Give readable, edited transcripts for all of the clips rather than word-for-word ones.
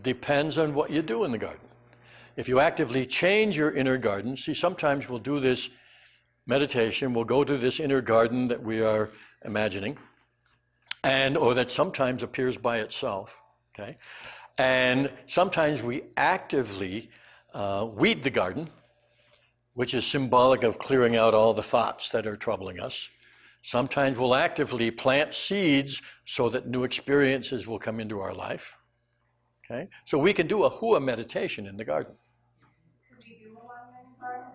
depends on what you do in the garden. If you actively change your inner garden, see, sometimes we'll do this meditation, we'll go to this inner garden that we are imagining, or that sometimes appears by itself, okay? And sometimes we actively weed the garden, which is symbolic of clearing out all the thoughts that are troubling us. Sometimes we'll actively plant seeds so that new experiences will come into our life. Okay? So we can do a Hua meditation in the garden. Could we do a one-minute garden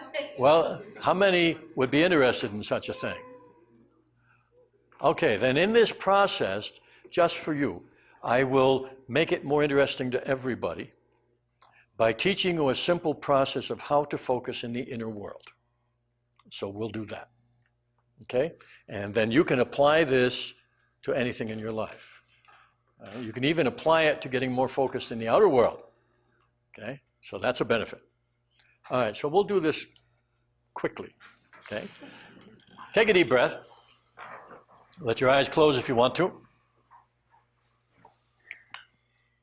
meditation? Well, how many would be interested in such a thing? Okay, then in this process, just for you, I will make it more interesting to everybody by teaching you a simple process of how to focus in the inner world. So we'll do that, okay? And then you can apply this to anything in your life. You can even apply it to getting more focused in the outer world, okay? So that's a benefit. All right, so we'll do this quickly, okay? Take a deep breath. Let your eyes close if you want to.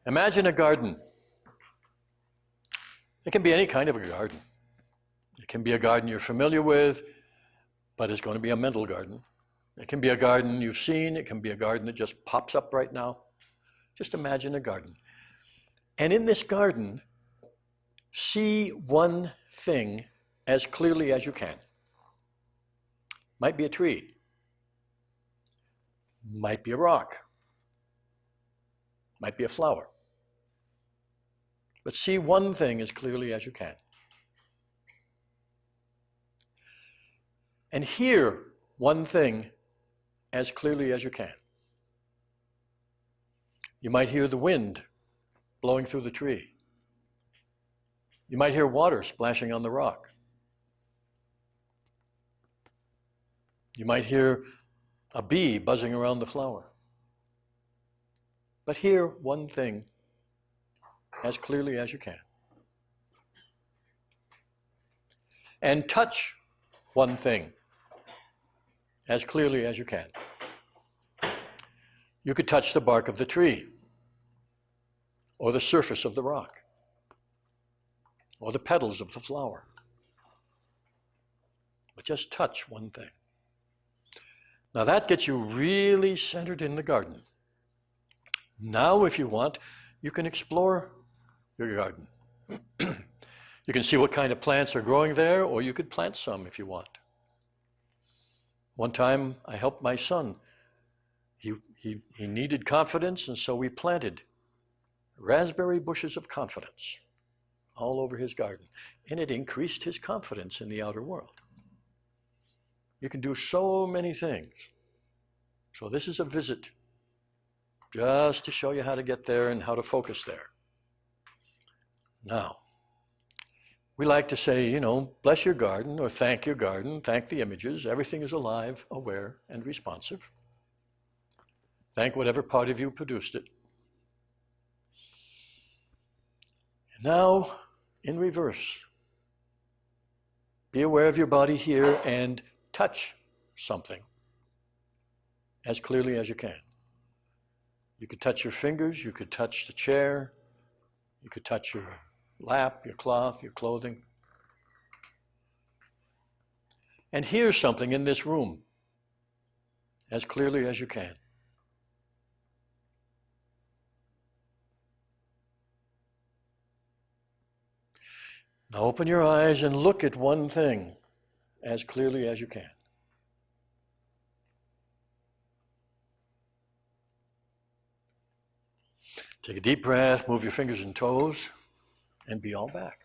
Imagine a garden. It can be any kind of a garden. It can be a garden you're familiar with, but it's going to be a mental garden. It can be a garden you've seen. It can be a garden that just pops up right now. Just imagine a garden. And in this garden, see one thing as clearly as you can. Might be a tree. Might be a rock. Might be a flower. But see one thing as clearly as you can. And hear one thing as clearly as you can. You might hear the wind blowing through the tree. You might hear water splashing on the rock. You might hear a bee buzzing around the flower. But hear one thing as clearly as you can. And touch one thing as clearly as you can. You could touch the bark of the tree, or the surface of the rock, or the petals of the flower. But just touch one thing. Now that gets you really centered in the garden. Now, if you want, you can explore your garden. You can see what kind of plants are growing there, or you could plant some if you want. One time I helped my son. He needed confidence, and so we planted raspberry bushes of confidence all over his garden, and it increased his confidence in the outer world. You can do so many things. So this is a visit just to show you how to get there and how to focus there. Now, we like to say, you know, bless your garden or thank your garden, thank the images. Everything is alive, aware, and responsive. Thank whatever part of you produced it. And now, in reverse, be aware of your body here and touch something as clearly as you can. You could touch your fingers, you could touch the chair, you could touch your lap, your cloth, your clothing. And hear something in this room as clearly as you can. Now open your eyes and look at one thing as clearly as you can. Take a deep breath, move your fingers and toes, and be all back.